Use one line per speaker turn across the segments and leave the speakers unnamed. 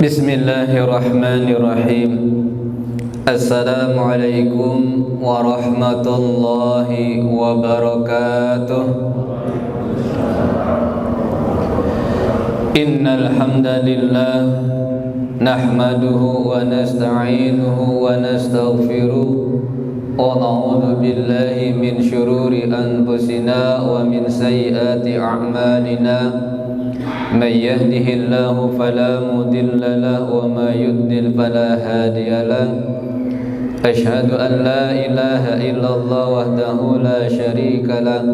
Bismillahirrahmanirrahim. Assalamualaikum warahmatullahi wabarakatuh. Innal hamdalillah nahmaduhu wa nasta'inuhu wa nastaghfiruh wa na'udzu billahi min syururi anfusina wa min sayyiati a'malina. من يهده الله فلا مضل له وما يضلل فلا هادي له أشهد أن لا إله إلا الله وحده لا شريك له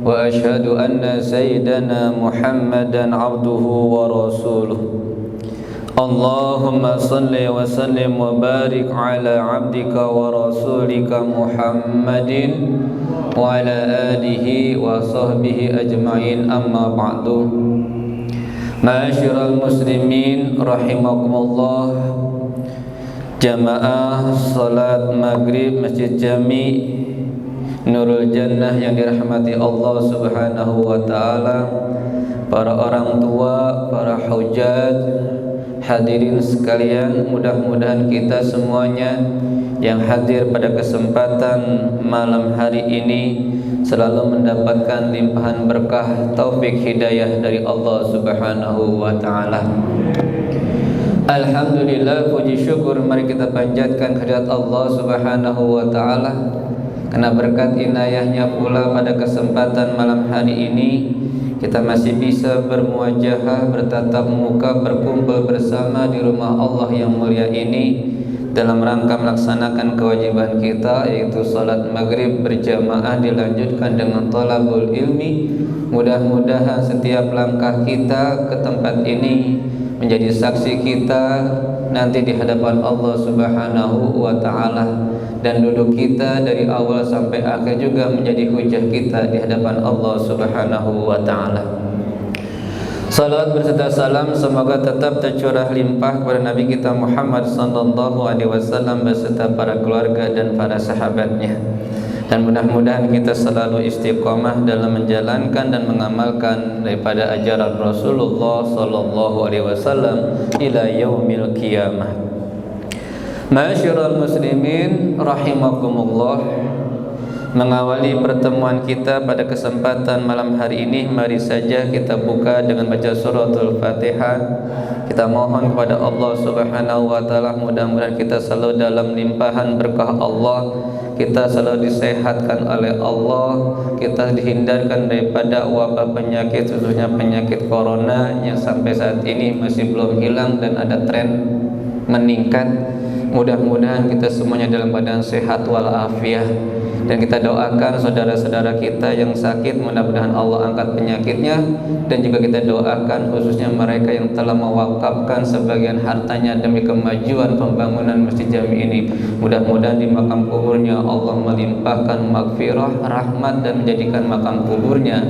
وأشهد أن سيدنا محمدا عبده ورسوله اللهم صل وسلم وبارك على عبدك ورسولك محمد وعلى آله وصحبه أجمعين أما بعد. Ma'asyiral muslimin rahimakumullah, jamaah salat maghrib Masjid Jami Nurul Jannah yang dirahmati Allah Subhanahu wa taala, para orang tua, para hujjaj, hadirin sekalian, mudah-mudahan kita semuanya yang hadir pada kesempatan malam hari ini selalu mendapatkan limpahan berkah, taufik, hidayah dari Allah Subhanahu wa taala. Alhamdulillah, puji syukur mari kita panjatkan kehadirat Allah Subhanahu wa taala, karena berkat inayahnya pula pada kesempatan malam hari ini kita masih bisa bermuajahah, bertatap muka, berkumpul bersama di rumah Allah yang mulia ini dalam rangka melaksanakan kewajiban kita, yaitu salat maghrib berjamaah dilanjutkan dengan thalabul ilmi. Mudah-mudahan setiap langkah kita ke tempat ini menjadi saksi kita nanti di hadapan Allah Subhanahu wa taala, dan duduk kita dari awal sampai akhir juga menjadi hujah kita di hadapan Allah Subhanahu wa taala. Salawat berserta salam semoga tetap tercurah limpah kepada Nabi kita Muhammad sallallahu alaihi wasallam beserta para keluarga dan para sahabatnya. Dan mudah-mudahan kita selalu istiqomah dalam menjalankan dan mengamalkan daripada ajaran Rasulullah sallallahu alaihi wasallam ila yaumil qiyamah. Ma'asyiral muslimin rahimakumullah, mengawali pertemuan kita pada kesempatan malam hari ini, mari saja kita buka dengan baca suratul Fatihah. Kita mohon kepada Allah Subhanahu wa taala, mudah-mudahan kita selalu dalam limpahan berkah Allah, kita selalu disehatkan oleh Allah, kita dihindarkan daripada wabah penyakit, khususnya penyakit corona yang sampai saat ini masih belum hilang dan ada tren meningkat. Mudah-mudahan kita semuanya dalam keadaan sehat walafiat. Dan kita doakan saudara-saudara kita yang sakit, mudah-mudahan Allah angkat penyakitnya. Dan juga kita doakan khususnya mereka yang telah mewakafkan sebagian hartanya demi kemajuan pembangunan Masjid Jami ini. Mudah-mudahan di makam kuburnya Allah melimpahkan maghfirah, rahmat, dan menjadikan makam kuburnya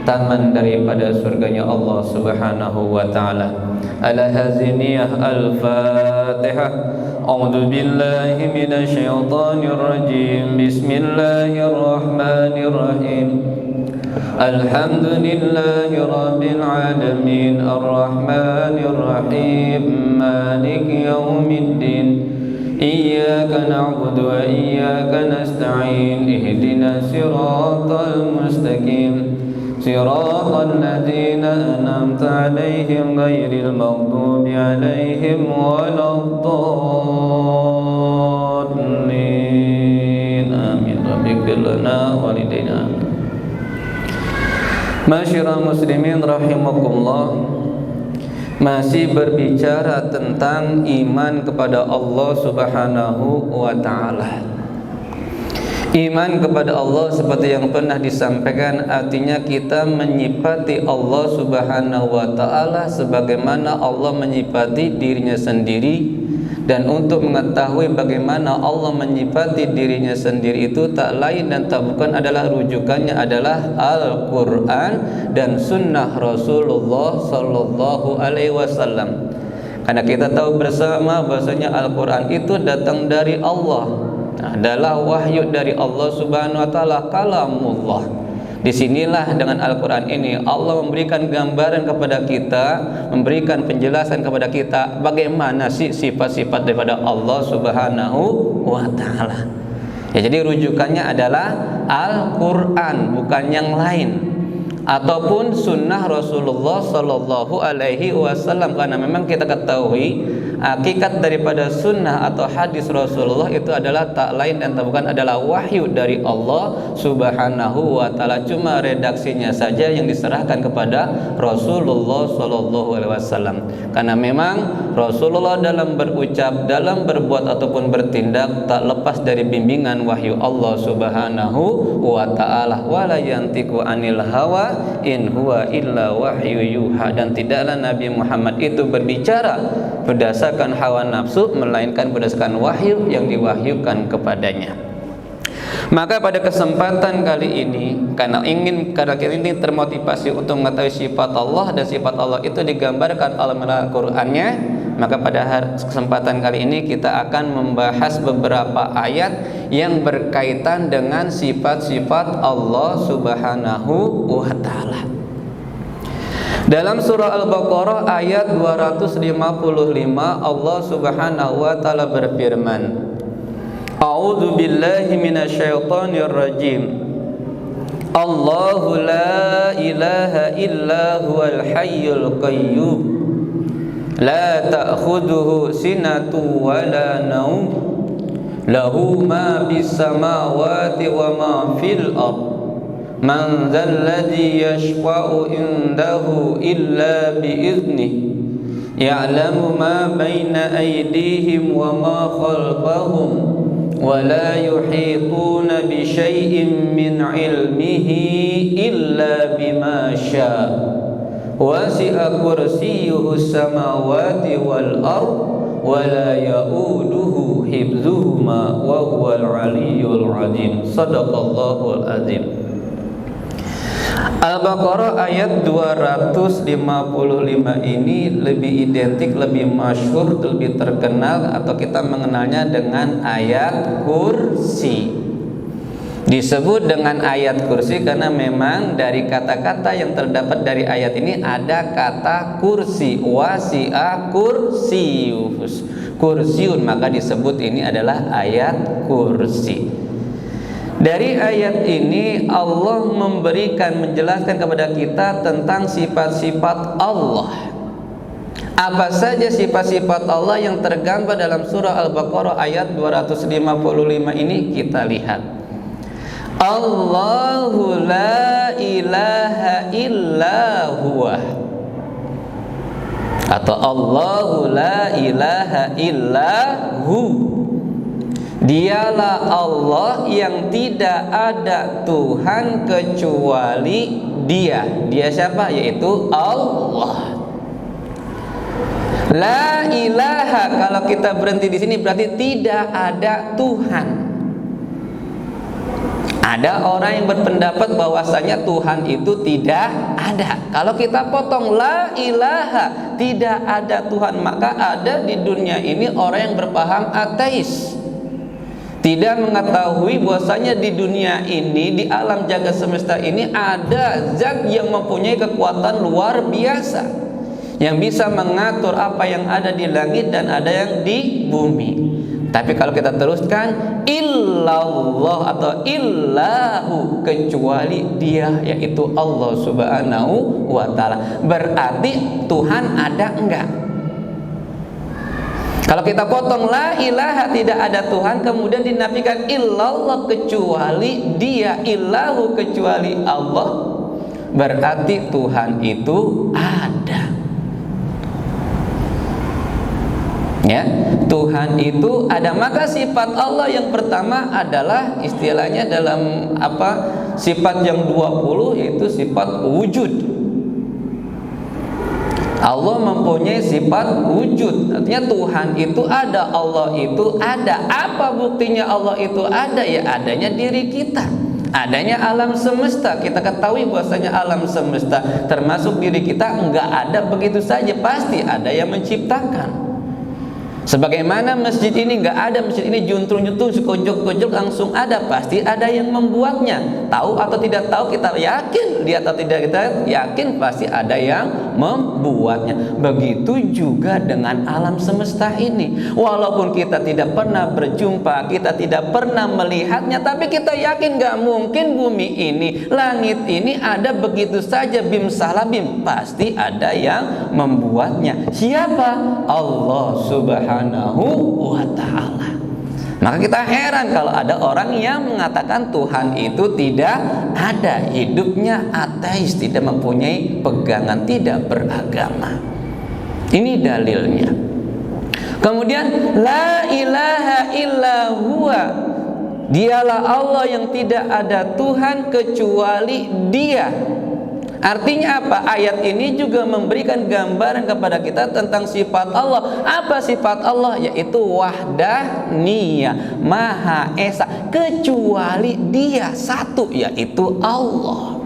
taman daripada surganya Allah Subhanahu wa taala. Ala haziniyah al-Fatihah. A'udzu billahi minasy syaithanir rajim. Bismillahirrahmanirrahim. Alhamdulillahi rabbil alamin, arrahmanir rahim, maliki yaumiddin. Iyyaka na'budu wa iyyaka nasta'in. Ihdinas siratal mustaqim. صراط الذين أنعمت عليهم غير المغضوب عليهم ولا الضالين آمين رب اغفر لنا ولوالدينا. Ma'asyiral muslimin rahimakumullah, masih berbicara tentang iman kepada Allah Subhanahu wa taala. Iman kepada Allah seperti yang pernah disampaikan, artinya kita menyifati Allah Subhanahu wa taala sebagaimana Allah menyifati dirinya sendiri. Dan untuk mengetahui bagaimana Allah menyifati dirinya sendiri itu tak lain dan tak bukan adalah rujukannya adalah Al-Quran dan Sunnah Rasulullah Sallallahu Alaihi Wasallam. Karena kita tahu bersama bahasanya Al-Quran itu datang dari Allah, adalah wahyu dari Allah Subhanahu wa taala, kalamullah. Disinilah dengan Al-Quran ini Allah memberikan gambaran kepada kita, memberikan penjelasan kepada kita bagaimana sih sifat-sifat daripada Allah Subhanahu wa Ta'ala. Ya, jadi rujukannya adalah Al-Quran, bukan yang lain, ataupun sunnah Rasulullah Sallallahu Alaihi Wasallam. Karena memang kita ketahui hakikat daripada sunnah atau hadis Rasulullah itu adalah tak lain dan tak bukan adalah wahyu dari Allah Subhanahu wa Ta'ala. Cuma redaksinya saja yang diserahkan kepada Rasulullah Sallallahu Alaihi Wasallam. Karena memang Rasulullah dalam berucap, dalam berbuat ataupun bertindak tak lepas dari bimbingan wahyu Allah Subhanahu wa Ta'ala. Wala yantiqu anil hawa in huwa illa wahyu yuha. Dan tidaklah Nabi Muhammad itu berbicara berdasarkan hawa nafsu, melainkan berdasarkan wahyu yang diwahyukan kepadanya. Maka pada kesempatan kali ini, karena kita ini termotivasi untuk mengetahui sifat Allah, dan sifat Allah itu digambarkan oleh Al-Qur'annya, maka pada kesempatan kali ini kita akan membahas beberapa ayat yang berkaitan dengan sifat-sifat Allah Subhanahu wa Ta'ala. Dalam surah Al-Baqarah ayat 255 Allah Subhanahu wa Ta'ala berfirman, A'udzu billahi minasyaitonir rajim. Allahu la ilaha illa huwal hayyul qayyum. La ta'khudhuhu sinatun wa la naum. Lahu ma bis samawati wa ma fil ardh. Man dzalladzi yashfa'u indahu illa biiznihi ya'lamu ma baina aydihim wa ma khalfahum wa la yuhituna bi syai'in min 'ilmihi illa bima syaa wasi'a kursiyyuhu samawati wal ardh wa la ya'uduhu hifdzuhuma wa huwal 'aliyyul 'azim. Shadaqallahul 'azim. Al-Baqarah ayat 255 ini lebih identik, lebih masyhur, lebih terkenal, atau kita mengenalnya dengan ayat kursi. Disebut dengan ayat kursi karena memang dari kata-kata yang terdapat dari ayat ini ada kata kursi, wasi'a kursiun, maka disebut ini adalah ayat kursi. Dari ayat ini Allah menjelaskan kepada kita tentang sifat-sifat Allah. Apa saja sifat-sifat Allah yang tergambar dalam surah Al-Baqarah ayat 255 ini kita lihat. Allahu la ilaha illa huwa, atau Allahu la ilaha illa hu. Dialah Allah yang tidak ada Tuhan kecuali Dia. Dia siapa? Yaitu Allah. La ilaha, kalau kita berhenti di sini berarti tidak ada Tuhan. Ada orang yang berpendapat bahwasanya Tuhan itu tidak ada. Kalau kita potong la ilaha, tidak ada Tuhan, maka ada di dunia ini orang yang berpaham ateis. Tidak mengetahui bahwasanya di dunia ini, di alam jagat semesta ini ada zat yang mempunyai kekuatan luar biasa, yang bisa mengatur apa yang ada di langit dan ada yang di bumi. Tapi kalau kita teruskan, illallah atau illahu, kecuali Dia, yaitu Allah Subhanahu wa Ta'ala. Berarti Tuhan ada enggak? Kalau kita potong la ilaha, tidak ada Tuhan, kemudian dinafikan illallah, kecuali Dia, illahu, kecuali Allah, berarti Tuhan itu ada. Ya, Tuhan itu ada. Maka sifat Allah yang pertama adalah istilahnya dalam sifat yang 20, yaitu sifat wujud. Allah mempunyai sifat wujud, artinya Tuhan itu ada, Allah itu ada. Apa buktinya Allah itu ada? Ya adanya diri kita, adanya alam semesta. Kita ketahui bahwasanya alam semesta termasuk diri kita enggak ada begitu saja, pasti ada yang menciptakan. Sebagaimana masjid ini nggak ada, masjid ini juntrung-juntrung, sekojok-kojok langsung ada, pasti ada yang membuatnya. Tahu atau tidak tahu, kita yakin, lihat atau tidak kita yakin, pasti ada yang membuatnya. Begitu juga dengan alam semesta ini. Walaupun kita tidak pernah berjumpa, kita tidak pernah melihatnya, tapi kita yakin nggak mungkin bumi ini, langit ini ada begitu saja bim salabim, pasti ada yang membuatnya. Siapa? Allah Subhanahu wa ta'ala. Maka kita heran kalau ada orang yang mengatakan Tuhan itu tidak ada, hidupnya ateis, tidak mempunyai pegangan, tidak beragama. Ini dalilnya. Kemudian la ilaha illa huwa, dialah Allah yang tidak ada Tuhan kecuali Dia. Artinya apa? Ayat ini juga memberikan gambaran kepada kita tentang sifat Allah. Apa sifat Allah? Yaitu wahdaniyah, Maha Esa, kecuali Dia satu, yaitu Allah.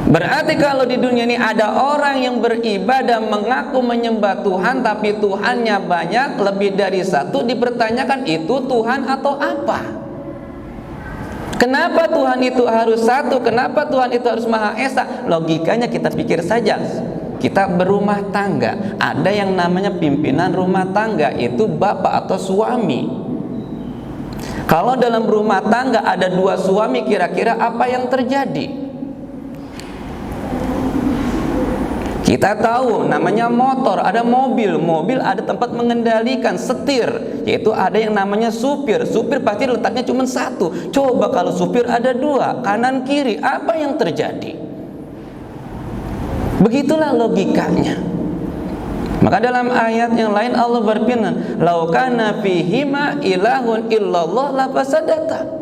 Berarti kalau di dunia ini ada orang yang beribadah mengaku menyembah Tuhan, tapi Tuhannya banyak, lebih dari satu, dipertanyakan itu Tuhan atau apa? Kenapa Tuhan itu harus satu? Kenapa Tuhan itu harus Maha Esa? Logikanya kita pikir saja. Kita berumah tangga, ada yang namanya pimpinan rumah tangga, itu bapak atau suami. Kalau dalam rumah tangga ada dua suami, kira-kira apa yang terjadi? Kita tahu namanya motor, ada mobil, mobil ada tempat mengendalikan, setir, yaitu ada yang namanya supir. Supir pasti letaknya cuma satu. Coba kalau supir ada dua, kanan kiri, apa yang terjadi? Begitulah logikanya. Maka dalam ayat yang lain Allah berfirman, "Lau kana fihima ilahun illallah lafasadata."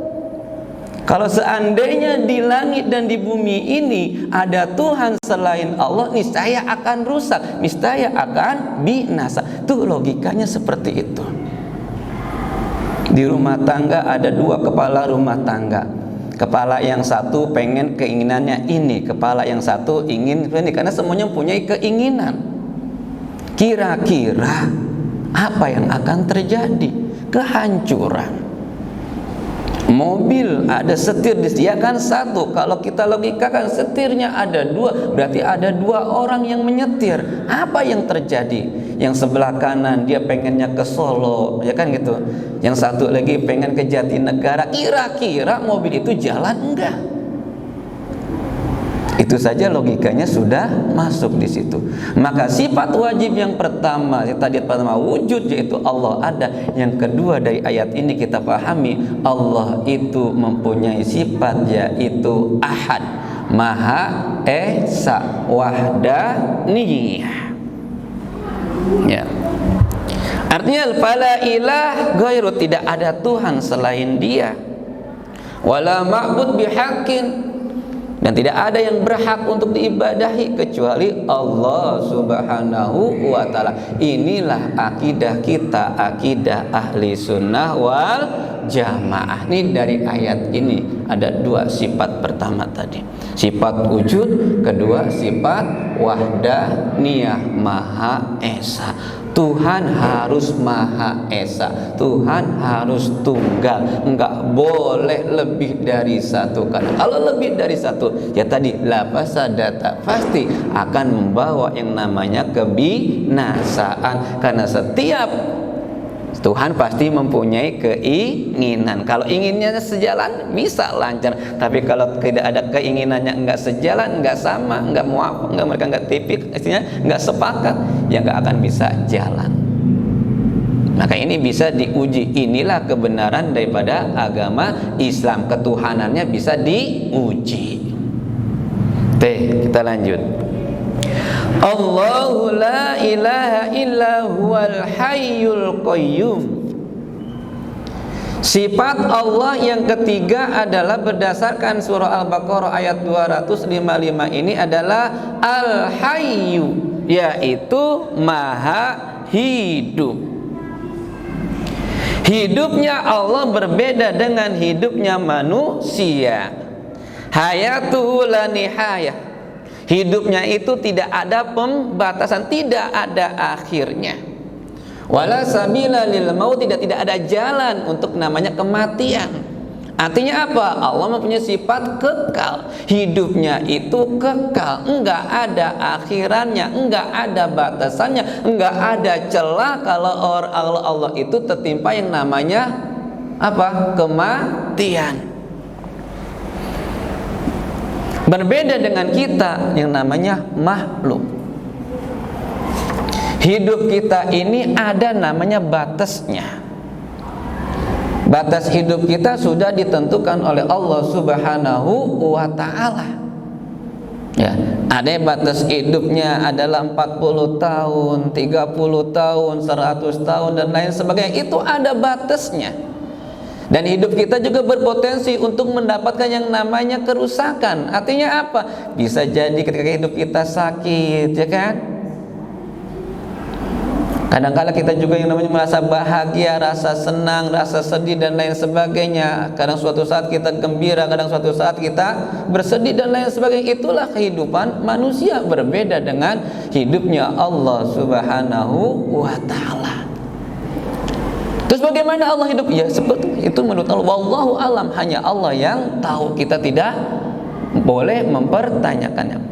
Kalau seandainya di langit dan di bumi ini ada Tuhan selain Allah, niscaya akan rusak, niscaya akan binasa. Tuh logikanya seperti itu. Di rumah tangga ada dua kepala rumah tangga. Kepala yang satu pengen keinginannya ini, kepala yang satu ingin ini, karena semuanya punya keinginan. Kira-kira apa yang akan terjadi? Kehancuran. Mobil ada setir disediakan satu, kalau kita logikakan setirnya ada dua, berarti ada dua orang yang menyetir. Apa yang terjadi? Yang sebelah kanan dia pengennya ke Solo, ya kan gitu. Yang satu lagi pengen ke Jatinegara. Kira-kira mobil itu jalan enggak? Itu saja logikanya sudah masuk di situ. Maka sifat wajib yang pertama, tadi pertama wujud, yaitu Allah ada. Yang kedua dari ayat ini kita pahami, Allah itu mempunyai sifat yaitu Ahad, Maha Esa, Wahdaniyah. Ya. Artinya fala ilah ghairu, tidak ada Tuhan selain Dia. Wala ma'bud bihaqqin, dan tidak ada yang berhak untuk diibadahi kecuali Allah Subhanahu wa ta'ala. Inilah akidah kita, akidah ahli sunnah wal jamaah. Ini dari ayat ini ada dua sifat pertama tadi, sifat wujud, kedua sifat wahdaniyah, Maha Esa. Tuhan harus Maha Esa, Tuhan harus tunggal, enggak boleh lebih dari satu. Karena kalau lebih dari satu, ya tadi lafasadata, pasti akan membawa yang namanya kebinasaan. Karena setiap Tuhan pasti mempunyai keinginan. Kalau inginnya sejalan bisa lancar, tapi kalau tidak ada keinginannya, enggak sejalan, enggak sama, enggak muafak, enggak, mereka enggak tipik, istilahnya enggak sepakat, ya enggak akan bisa jalan. Maka ini bisa diuji. Inilah kebenaran daripada agama Islam, ketuhanannya bisa diuji. Kita lanjut. Allahu la ilaha illa huwal hayyul qayyum. Sifat Allah yang ketiga adalah berdasarkan surah Al-Baqarah ayat 255 ini adalah Al-Hayyu, yaitu Maha Hidup. Hidupnya Allah berbeda dengan hidupnya manusia. Hayatuhu la nihayah. Hidupnya itu tidak ada pembatasan, tidak ada akhirnya. Wala sabila lil maut, tidak ada jalan untuk namanya kematian. Artinya apa? Allah mempunyai sifat kekal. Hidupnya itu kekal, enggak ada akhirannya, enggak ada batasannya, enggak ada celah kalau Allah itu tertimpa yang namanya apa? Kematian. Berbeda dengan kita yang namanya makhluk. Hidup kita ini ada namanya batasnya. Batas hidup kita sudah ditentukan oleh Allah Subhanahu wa ta'ala. Ya, ada batas hidupnya adalah 40 tahun, 30 tahun, 100 tahun dan lain sebagainya. Itu ada batasnya. Dan hidup kita juga berpotensi untuk mendapatkan yang namanya kerusakan. Artinya apa? Bisa jadi ketika hidup kita sakit, ya kan? Kadang-kadang kita juga yang namanya merasa bahagia, rasa senang, rasa sedih dan lain sebagainya. Kadang suatu saat kita gembira, kadang suatu saat kita bersedih dan lain sebagainya. Itulah kehidupan manusia, berbeda dengan hidupnya Allah Subhanahu wa ta'ala. Terus bagaimana Allah hidup? Ya seperti itu menurut Allah. Wallahu alam, hanya Allah yang tahu. Kita tidak boleh mempertanyakannya.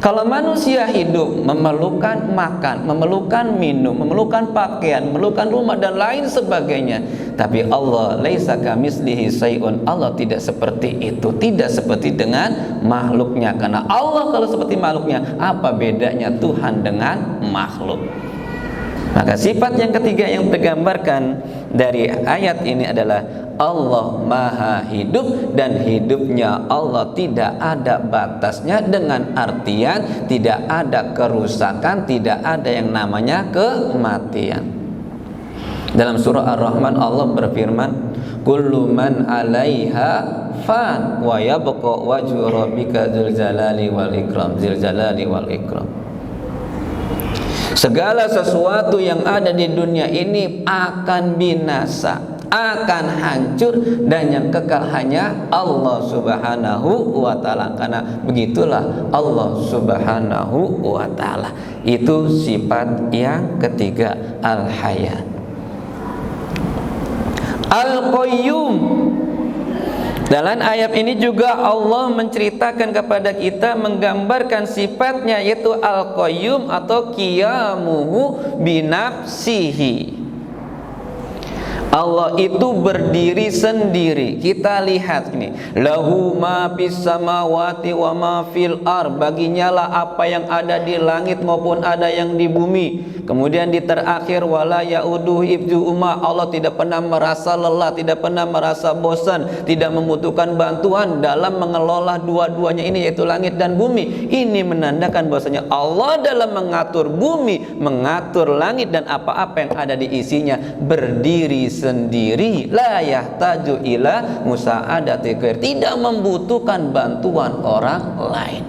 Kalau manusia hidup memerlukan makan, memerlukan minum, memerlukan pakaian, memerlukan rumah dan lain sebagainya. Tapi Allah laisa kamitslihi syai'un. Allah tidak seperti itu, tidak seperti dengan makhluknya. Karena Allah kalau seperti makhluknya, apa bedanya Tuhan dengan makhluk? Maka sifat yang ketiga yang tergambarkan dari ayat ini adalah Allah maha hidup, dan hidupnya Allah tidak ada batasnya, dengan artian tidak ada kerusakan, tidak ada yang namanya kematian. Dalam surah Ar-Rahman Allah berfirman, kullu man 'alaiha fan wa yabqa wajhu rabbika dzul jalali wal ikram, dzul jalali wal ikram. Segala sesuatu yang ada di dunia ini akan binasa, akan hancur, dan yang kekal hanya Allah Subhanahu wa ta'ala. Karena begitulah Allah Subhanahu wa ta'ala. Itu sifat yang ketiga, Al-Hayat. Al-Qayyum. Dalam ayat ini juga Allah menceritakan kepada kita, menggambarkan sifatnya, yaitu Al-Qayyum atau qiyamuhu binafsihi. Allah itu berdiri sendiri. Kita lihat ini, lahu ma fis samawati wa ma fil ar, baginya lah apa yang ada di langit maupun ada yang di bumi. Kemudian di terakhir, wala yauduhu hifdzuhuma, Allah tidak pernah merasa lelah, tidak pernah merasa bosan, tidak membutuhkan bantuan dalam mengelola dua-duanya ini, yaitu langit dan bumi. Ini menandakan bahwasanya Allah dalam mengatur bumi, mengatur langit dan apa-apa yang ada di isinya, berdiri sendiri, la yahtaju ila musa'adati ghair, tidak membutuhkan bantuan orang lain.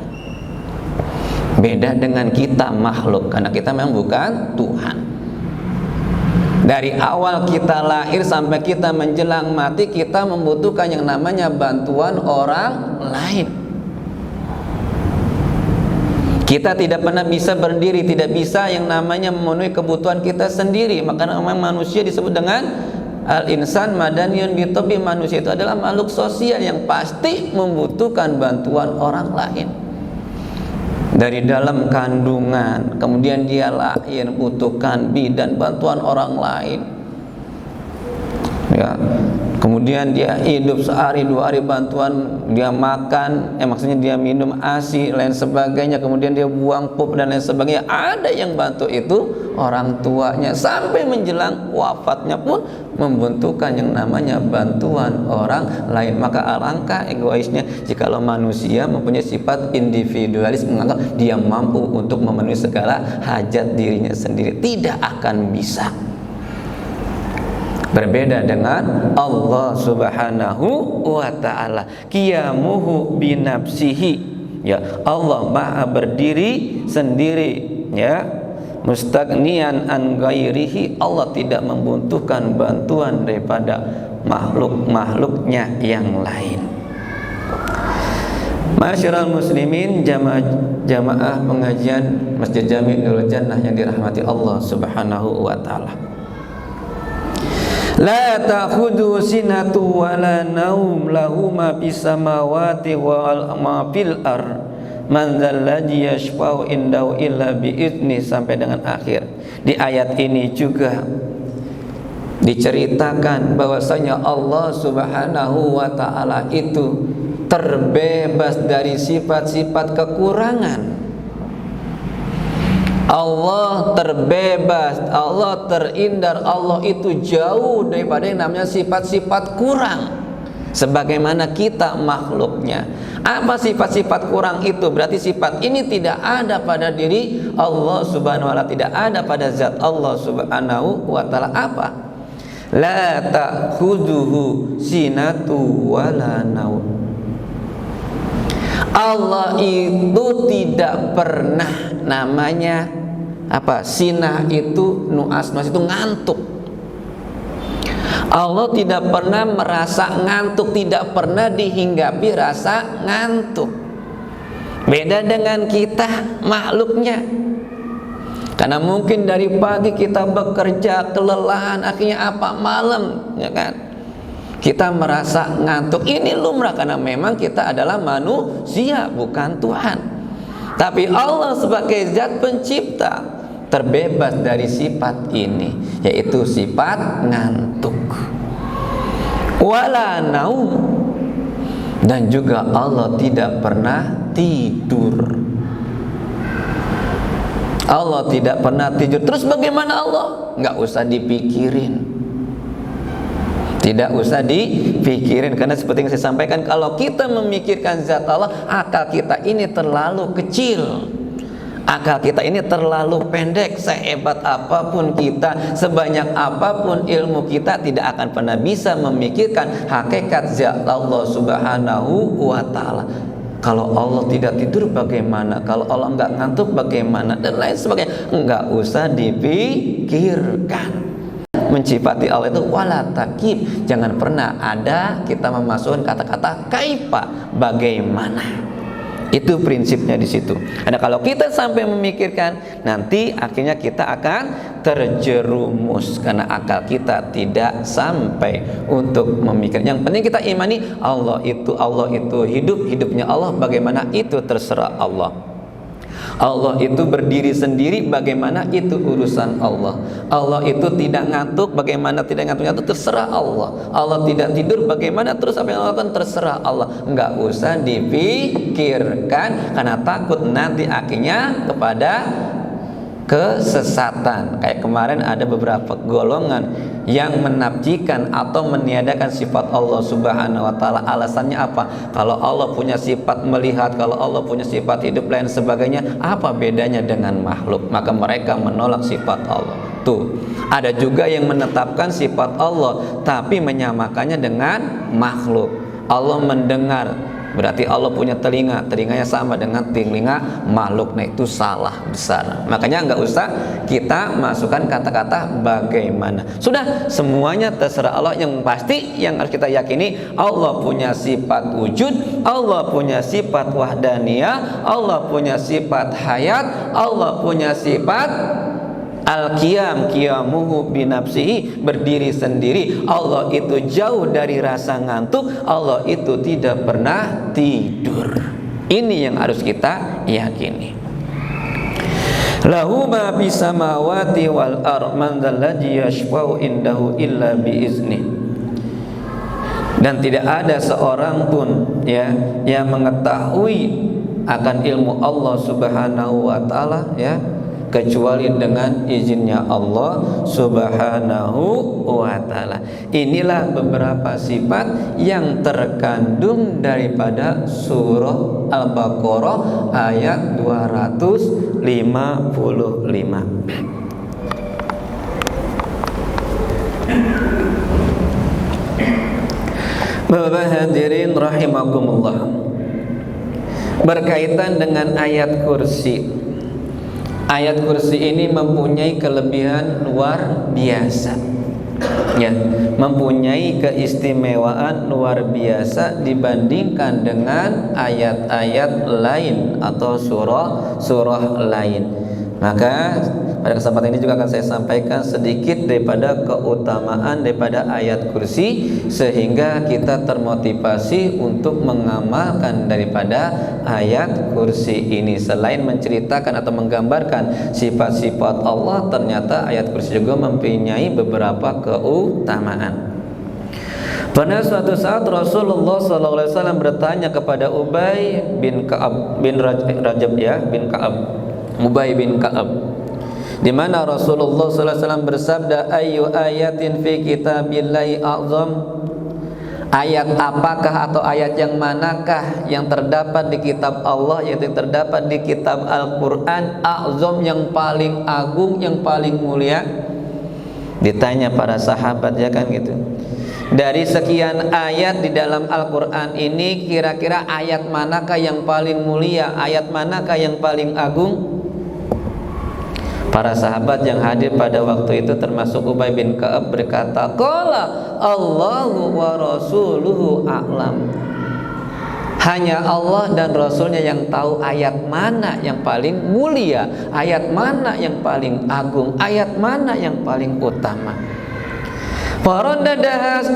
Beda dengan kita makhluk, karena kita memang bukan Tuhan. Dari awal kita lahir sampai kita menjelang mati, kita membutuhkan yang namanya bantuan orang lain. Kita tidak pernah bisa berdiri, tidak bisa yang namanya memenuhi kebutuhan kita sendiri. Maka memang manusia disebut dengan al-insan madaniyun bitabi, manusia itu adalah makhluk sosial yang pasti membutuhkan bantuan orang lain. Dari dalam kandungan, kemudian dia lahir, butuhkan bidan, bantuan orang lain. Ya, kemudian dia hidup sehari dua hari, bantuan dia makan, maksudnya dia minum ASI lain sebagainya, kemudian dia buang pup dan lain sebagainya. Ada yang bantu itu orang tuanya, sampai menjelang wafatnya pun membutuhkan yang namanya bantuan orang lain. Maka alangkah egoisnya jikalau manusia mempunyai sifat individualis, menganggap dia mampu untuk memenuhi segala hajat dirinya sendiri. Tidak akan bisa. Berbeda dengan Allah Subhanahu wa ta'ala, qiyamuhu binafsihi, ya, Allah maha berdiri sendiri, ya, mustaghniyan an ghairihi, Allah tidak membutuhkan bantuan daripada makhluk-makhluknya yang lain. Ma'asyiral muslimin, jamaah pengajian Masjid Jami' Nurul Jannah yang dirahmati Allah Subhanahu wa taala. La ta'khudhu sinatu wa la naum lahu ma fis samawati wa ma fil ar man dzalladzi yashfa'u indahu illa bi idznih, sampai dengan akhir. Di ayat ini juga diceritakan bahwasanya Allah Subhanahu wa taala itu terbebas dari sifat-sifat kekurangan. Allah terbebas, Allah terhindar, Allah itu jauh daripada yang namanya sifat-sifat kurang. Sebagaimana kita makhluknya. Apa sifat-sifat kurang itu? Berarti sifat ini tidak ada pada diri Allah Subhanahu wa taala, tidak ada pada zat Allah Subhanahu wa taala. Apa? La ta'khudhuhu sinatu wala naum. Allah itu tidak pernah, namanya apa? Sinah itu, nuas itu ngantuk. Allah tidak pernah merasa ngantuk, tidak pernah dihinggapi rasa ngantuk. Beda dengan kita makhluknya. Karena mungkin dari pagi kita bekerja kelelahan, akhirnya apa? Malam, ya kan? Kita merasa ngantuk. Ini lumrah karena memang kita adalah manusia, bukan Tuhan. Tapi Allah sebagai zat pencipta terbebas dari sifat ini, yaitu sifat ngantuk. Wala naum, dan juga Allah tidak pernah tidur. Allah tidak pernah tidur. Terus bagaimana Allah? Nggak usah dipikirin. Tidak usah dipikirin, karena seperti yang saya sampaikan, kalau kita memikirkan zat Allah, akal kita ini terlalu kecil. Akal kita ini terlalu pendek. Sehebat apapun kita, sebanyak apapun ilmu kita, tidak akan pernah bisa memikirkan hakikat zat Allah Subhanahu wa taala. Kalau Allah tidak tidur bagaimana? Kalau Allah enggak ngantuk bagaimana? Dan lain sebagainya. Enggak usah dipikirkan. Mencifati Allah itu wala takib, jangan pernah ada kita memasukkan kata-kata kaifa, bagaimana. Itu prinsipnya di situ. Karena kalau kita sampai memikirkan, nanti akhirnya kita akan terjerumus karena akal kita tidak sampai untuk memikirkan. Yang penting kita imani Allah itu hidup, hidupnya Allah bagaimana itu terserah Allah. Allah itu berdiri sendiri, bagaimana itu urusan Allah. Allah itu tidak ngantuk, bagaimana tidak ngantuknya itu terserah Allah. Allah tidak tidur, bagaimana terus apa yang Allah lakukan terserah Allah. Enggak usah dipikirkan karena takut nanti akhirnya kepada kesesatan. Kayak kemarin ada beberapa golongan yang menafjikan atau meniadakan sifat Allah Subhanahu wa taala. Alasannya apa? Kalau Allah punya sifat melihat, kalau Allah punya sifat hidup lain sebagainya, apa bedanya dengan makhluk? Maka mereka menolak sifat Allah. Tuh, ada juga yang menetapkan sifat Allah tapi menyamakannya dengan makhluk. Allah mendengar, berarti Allah punya telinga, telinganya sama dengan telinga makhluk. Nah itu salah besar. Makanya nggak usah kita masukkan kata-kata bagaimana. Sudah, semuanya terserah Allah. Yang pasti yang harus kita yakini, Allah punya sifat wujud, Allah punya sifat wahdaniyah, Allah punya sifat hayat, Allah punya sifat al-qiyam, qiyamuhu binafsihi, berdiri sendiri. Allah itu jauh dari rasa ngantuk, Allah itu tidak pernah tidur. Ini yang harus kita yakini. Lahu ma fis samawati wal ardh man dzalladzi yashfa'u indahu illa biizni. Dan tidak ada seorang pun ya yang mengetahui akan ilmu Allah Subhanahu wa taala ya, kecuali dengan izinnya Allah Subhanahu wa ta'ala. Inilah beberapa sifat yang terkandung daripada surah Al-Baqarah ayat 255. Bapak hadirin rahimakumullah, berkaitan dengan ayat kursi. Ayat kursi ini mempunyai kelebihan luar biasa. ya, mempunyai keistimewaan luar biasa dibandingkan dengan ayat-ayat lain atau surah lain. Maka pada kesempatan ini juga akan saya sampaikan sedikit daripada keutamaan daripada ayat kursi, sehingga kita termotivasi untuk mengamalkan daripada ayat kursi ini. Selain menceritakan atau menggambarkan sifat-sifat Allah, ternyata ayat kursi juga mempunyai beberapa keutamaan. Pada suatu saat Rasulullah SAW bertanya kepada Ubay bin Ka'ab bin Rajab, ya, bin Ka'ab, Ubay bin Ka'ab, di mana Rasulullah SAW bersabda, "Ayyu ayatin fi kitabillahi a'zam?" Ayat apakah atau ayat yang manakah yang terdapat di kitab Allah, yaitu yang terdapat di kitab Al-Quran, a'zam, yang paling agung, yang paling mulia? Ditanya para sahabat, ya kan gitu. Dari sekian ayat di dalam Al-Quran ini, kira-kira ayat manakah yang paling mulia, ayat manakah yang paling agung? Para sahabat yang hadir pada waktu itu termasuk Ubay bin Ka'ab berkata, "Qala Allahu wa rasuluhu a'lam." Hanya Allah dan Rasulnya yang tahu ayat mana yang paling mulia, ayat mana yang paling agung, ayat mana yang paling utama. Faraddaha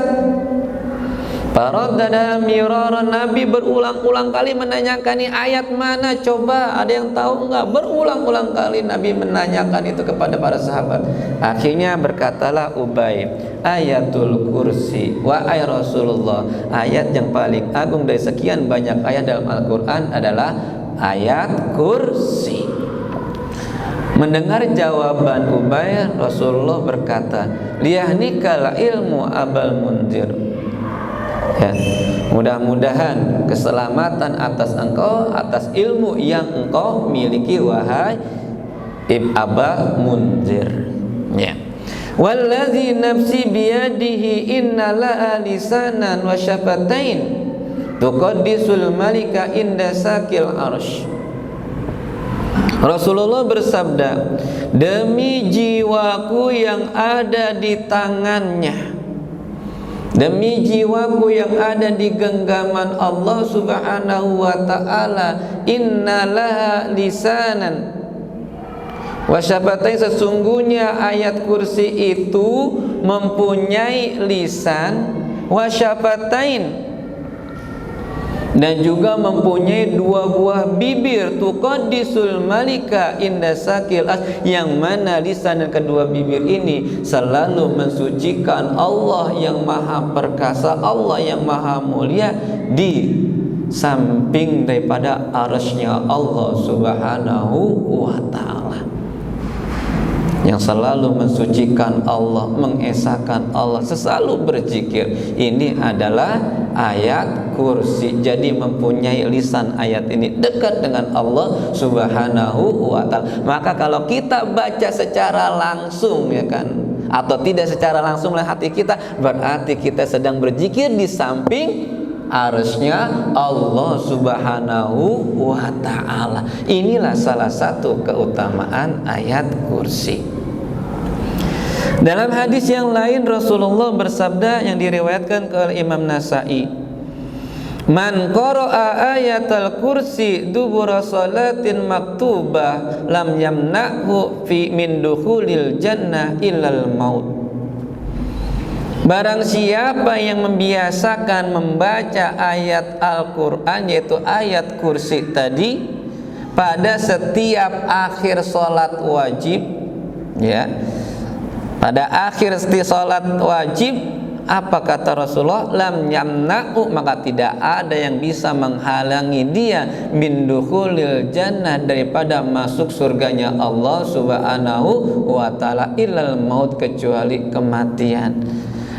miraran, Nabi berulang-ulang kali menanyakan, ini ayat mana, coba ada yang tahu enggak? Berulang-ulang kali Nabi menanyakan itu kepada para sahabat. Akhirnya berkatalah Ubay, ayatul kursi. Wahai Rasulullah, ayat yang paling agung dari sekian banyak ayat dalam Al-Quran adalah ayat kursi. Mendengar jawaban Ubay, Rasulullah berkata, liyahnikal ilmu abal munzir. Ya, mudah-mudahan keselamatan atas engkau, atas ilmu yang engkau miliki, wahai Aba Munzir. Ya. Wallazi nafsi biyadihi innala lisanan wa syafatain tuqaddisul malika inda sakil arsh. Rasulullah bersabda, demi jiwaku yang ada di tangannya, demi jiwaku yang ada di genggaman Allah Subhanahu wa ta'ala, innalaha lisanan wa syafatain, sesungguhnya ayat kursi itu mempunyai lisan, wa syafatain, dan juga mempunyai dua buah bibir, tuqaddisul malika inda sakil as, yang mana lisan dan kedua bibir ini selalu mensucikan Allah yang maha perkasa, Allah yang maha mulia, di samping daripada arsy-Nya Allah Subhanahu wa ta'ala, yang selalu mensucikan Allah, mengesahkan Allah, selalu berzikir. Ini adalah ayat kursi. Jadi mempunyai lisan ayat ini dekat dengan Allah Subhanahu wa ta'ala. Maka kalau kita baca secara langsung, ya kan, atau tidak secara langsung oleh hati kita, berarti kita sedang berzikir di samping arsy-Nya Allah Subhanahu wa ta'ala. Inilah salah satu keutamaan ayat kursi. Dalam hadis yang lain Rasulullah bersabda yang diriwayatkan oleh Imam Nasa'i, man qara'a ayatal kursi dubura salatin maktubah lam yamna'hu fi min dukhulil jannah illal maut. Barang siapa yang membiasakan membaca ayat Al-Quran, yaitu ayat kursi tadi, pada setiap akhir sholat wajib, ya, pada akhir sholat wajib, apa kata Rasulullah? Lam yamna'u, maka tidak ada yang bisa menghalangi dia min dukhulil jannah, daripada masuk surganya Allah Subhanahu wa ta'ala, illal maut, kecuali kematian.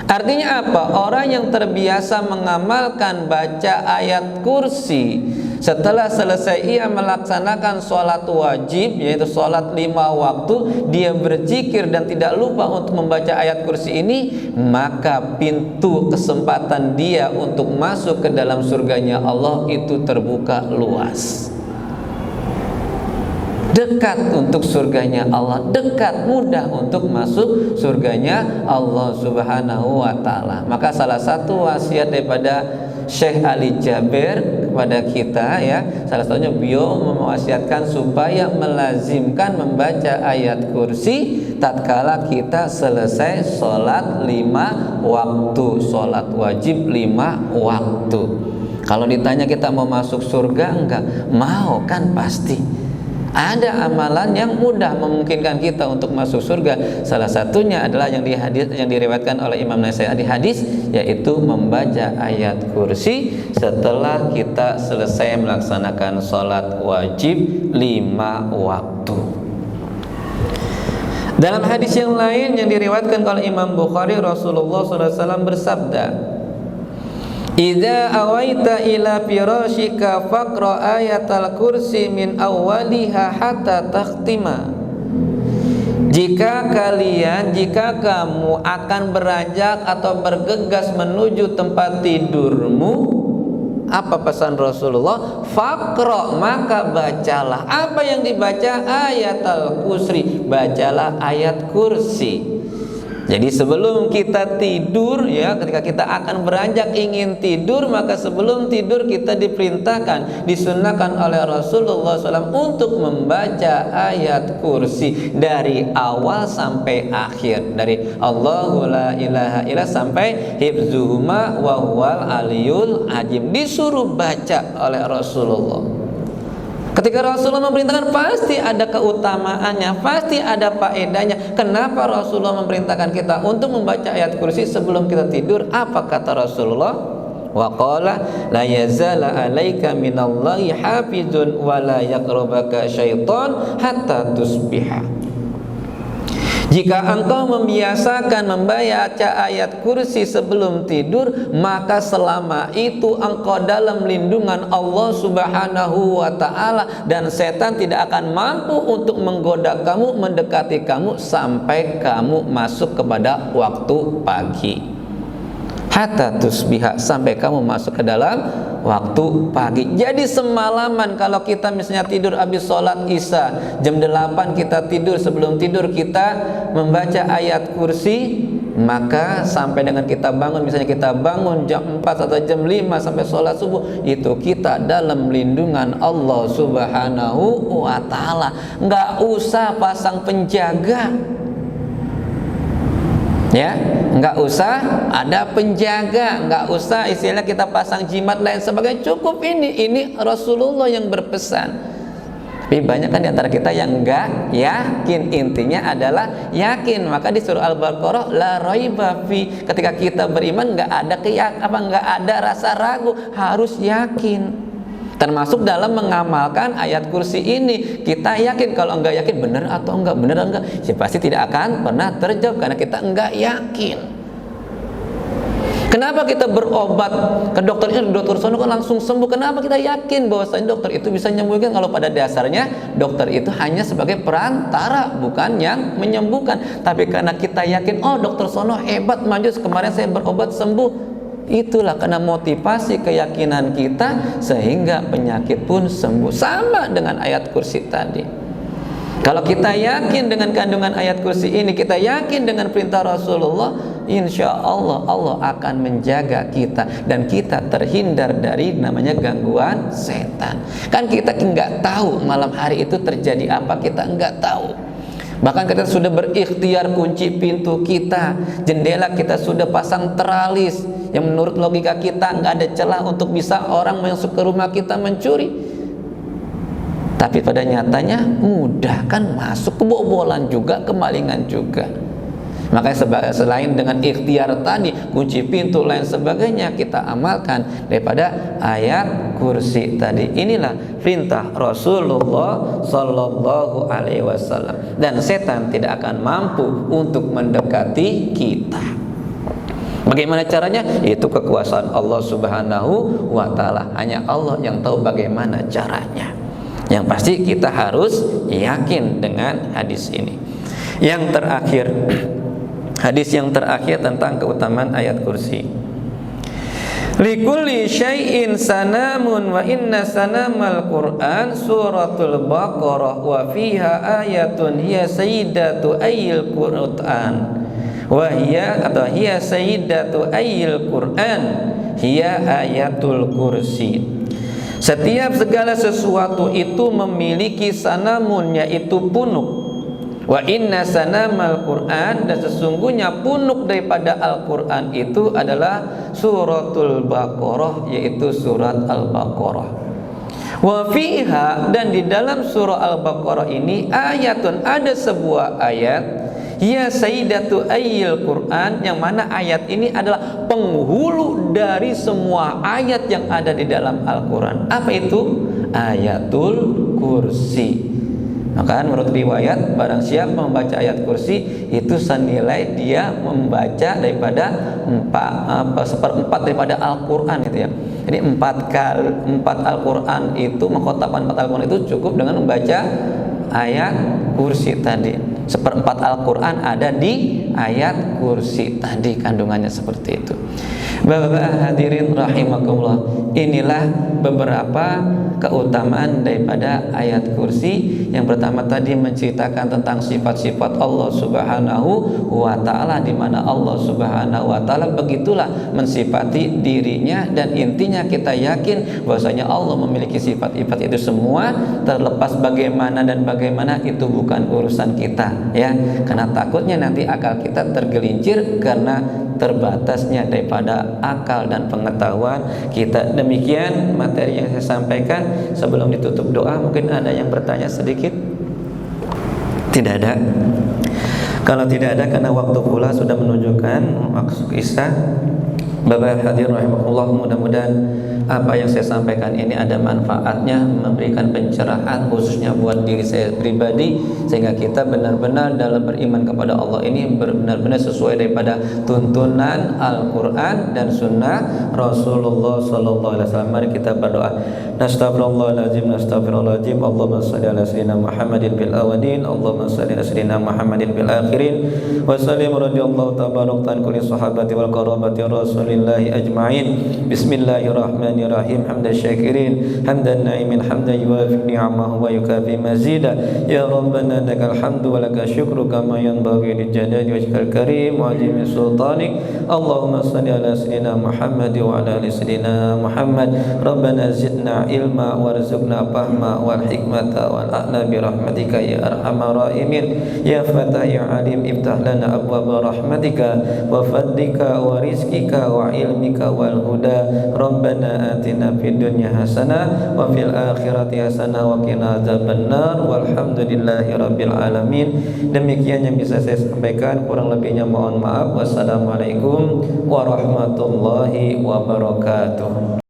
Artinya apa? Orang yang terbiasa mengamalkan baca ayat kursi, setelah selesai ia melaksanakan sholat wajib, yaitu sholat 5 waktu, dia berzikir dan tidak lupa untuk membaca ayat kursi ini, maka pintu kesempatan dia untuk masuk ke dalam surganya Allah itu terbuka luas. dekat untuk surganya Allah, dekat, mudah untuk masuk surganya Allah Subhanahu wa ta'ala. Maka salah satu wasiat daripada Syekh Ali Jaber kepada kita, ya, salah satunya beliau mewasiatkan supaya melazimkan membaca ayat kursi tatkala kita selesai sholat 5 waktu, sholat wajib 5 waktu. Kalau ditanya kita mau masuk surga enggak? Mau kan pasti. Ada amalan yang mudah memungkinkan kita untuk masuk surga. Salah satunya adalah yang diriwayatkan oleh Imam Nasai di hadis, yaitu membaca ayat kursi setelah kita selesai melaksanakan sholat wajib 5 waktu. Dalam hadis yang lain yang diriwayatkan oleh Imam Bukhari, Rasulullah SAW bersabda, "Idza awaita ila firashika faqra ayatal kursi min awwaliha hatta takhtima." Jika kamu akan beranjak atau bergegas menuju tempat tidurmu, apa pesan Rasulullah? Faqra, maka bacalah. Apa yang dibaca? Ayatal kursi, bacalah ayat kursi. Jadi sebelum kita tidur, ya, ketika kita akan beranjak ingin tidur, maka sebelum tidur kita diperintahkan, disunnahkan oleh Rasulullah SAW untuk membaca ayat kursi dari awal sampai akhir, dari Allahu la ilaha illa sampai hifzuhuma wa huwal aliyul azim, disuruh baca oleh Rasulullah. Ketika Rasulullah memerintahkan, pasti ada keutamaannya, pasti ada faedahnya. Kenapa Rasulullah memerintahkan kita untuk membaca ayat kursi sebelum kita tidur? Apa kata Rasulullah? Wa qala la yazala alaika minallahi hafizun wa la yaqrabaka syaitan hatta tusbiha. Jika engkau membiasakan membaca ayat kursi sebelum tidur, maka selama itu engkau dalam lindungan Allah Subhanahu wa ta'ala, dan setan tidak akan mampu untuk menggoda kamu, mendekati kamu sampai kamu masuk kepada waktu pagi. Hatta tusbiha, sampai kamu masuk ke dalam waktu pagi. Jadi semalaman kalau kita misalnya tidur habis sholat isya jam 8, kita tidur, sebelum tidur kita membaca ayat kursi, maka sampai dengan kita bangun, misalnya kita bangun jam 4 atau jam 5 sampai sholat subuh, itu kita dalam lindungan Allah Subhanahu wa ta'ala. Nggak usah pasang penjaga, ya, nggak usah ada penjaga, nggak usah istilah kita pasang jimat lain sebagainya. Cukup ini Rasulullah yang berpesan. Tapi banyak kan diantara kita yang nggak yakin. Intinya adalah yakin. Maka di surah Al-Baqarah, la raiba fi, ketika kita beriman nggak ada rasa ragu, harus yakin. Termasuk dalam mengamalkan ayat kursi ini, kita yakin. Kalau enggak yakin, benar atau enggak, ya pasti tidak akan pernah terjawab karena kita enggak yakin. Kenapa kita berobat ke dokter ini, dokter sono kan langsung sembuh? Kenapa kita yakin bahwasanya dokter itu bisa menyembuhkan? Kalau pada dasarnya dokter itu hanya sebagai perantara, bukan yang menyembuhkan. Tapi karena kita yakin, oh dokter sono hebat, maju, kemarin saya berobat sembuh. Itulah karena motivasi keyakinan kita sehingga penyakit pun sembuh. Sama dengan ayat kursi tadi. Kalau kita yakin dengan kandungan ayat kursi ini, kita yakin dengan perintah Rasulullah, insya Allah Allah akan menjaga kita dan kita terhindar dari namanya gangguan setan. Kan kita nggak tahu malam hari itu terjadi apa, kita nggak tahu. Bahkan kita sudah berikhtiar kunci pintu kita, jendela kita sudah pasang teralis yang menurut logika kita nggak ada celah untuk bisa orang masuk ke rumah kita mencuri. Tapi pada nyatanya mudah kan masuk, kebobolan juga, kemalingan juga. Makanya selain dengan ikhtiar tadi, kunci pintu lain sebagainya kita amalkan daripada ayat kursi tadi. Inilah perintah Rasulullah Sallallahu Alaihi Wasallam. Dan setan tidak akan mampu untuk mendekati kita. Bagaimana caranya? Itu kekuasaan Allah Subhanahu wa Ta'ala. Hanya Allah yang tahu bagaimana caranya. Yang pasti kita harus yakin dengan hadis ini. Yang terakhir, hadis yang terakhir tentang keutamaan ayat kursi. Likulli syai'in sanamun wa inna sanamal Qur'an suratul Baqarah wa fiha ayatun hiya sayyidatu ayyil Qur'an wa hiya atau hiya sayyidatu ayyil Qur'an hiya ayatul kursi. Setiap segala sesuatu itu memiliki sanamun, yaitu punuk. Wa inna sanamal Qur'an, dan sesungguhnya punuk daripada Al-Qur'an itu adalah suratul Baqarah, yaitu surat Al-Baqarah. Wa fiha, dan di dalam surah Al-Baqarah ini ayatun, ada sebuah ayat, ya sayyidatu ayyil Qur'an, yang mana ayat ini adalah penghulu dari semua ayat yang ada di dalam Al-Qur'an. Apa itu? Ayatul kursi. Maka menurut riwayat, barang siapa membaca ayat kursi itu senilai dia membaca daripada seperempat daripada Al-Quran gitu ya. Jadi empat Al-Quran itu, mengkhotamkan 4 Al-Quran itu cukup dengan membaca ayat kursi tadi. Seperempat Al-Quran ada di ayat kursi tadi, kandungannya seperti itu. Bapak hadirin rahimakumullah, inilah beberapa keutamaan daripada ayat kursi. Yang pertama tadi menceritakan tentang sifat-sifat Allah Subhanahu wa Ta'ala, di mana Allah Subhanahu wa Ta'ala begitulah mensifati dirinya, dan intinya kita yakin bahwasanya Allah memiliki sifat-sifat itu semua, terlepas bagaimana dan bagaimana itu bukan urusan kita ya, karena takutnya nanti akal kita tergelincir karena terbatasnya daripada akal dan pengetahuan kita. Demikian materi yang saya sampaikan. Sebelum ditutup doa, mungkin ada yang bertanya sedikit? Tidak ada. Kalau tidak ada, karena waktu pula sudah menunjukkan waktu isya. Bapak hadirin rahimahullah, mudah-mudahan apa yang saya sampaikan ini ada manfaatnya, memberikan pencerahan khususnya buat diri saya pribadi, sehingga kita benar-benar dalam beriman kepada Allah ini benar-benar sesuai daripada tuntunan Al-Quran dan Sunnah Rasulullah Sallallahu Alaihi Wasallam. Mari kita berdoa. Nastaghfirullahaladzim, nastaghfirullahaladzim. Allahumma salli ala sayyidina Muhammadin bil awalin, Allahumma salli ala sayyidina Muhammadin bil akhirin, wa sallim radhiyallahu tabarak tan kulli sahabati wal qarabati rasulillahi ajma'in. Bismillahirrahmanirrahim. Hamdan syakirin, hamdan na'imin, hamdan yuwafi ni'amahu wa yukafi mazida. Ya Rabbana lakal hamdu wa lakal syukru kama yanbaghi li jalali wajhikal karim wa azimi sultanik. Allahumma salli ala sayyidina Muhammad wa ala ali sayyidina Muhammad. Rabbana zidna ilma warzuqna fahma wal hikmata wal a'la bi rahmatika ya arhamar rahimin. Ya Fatah ya Alim, iftah lana abwaaba rahmatika wa fadlika wa rizqika wa ilmika wal huda. Rabbana atina fid dunya hasanah wa fil akhirati hasanah wa qina adzabannar. Walhamdulillahi rabbil alamin. Demikian yang bisa saya sampaikan, kurang lebihnya mohon maaf. Wassalamualaikum warahmatullahi wabarakatuh.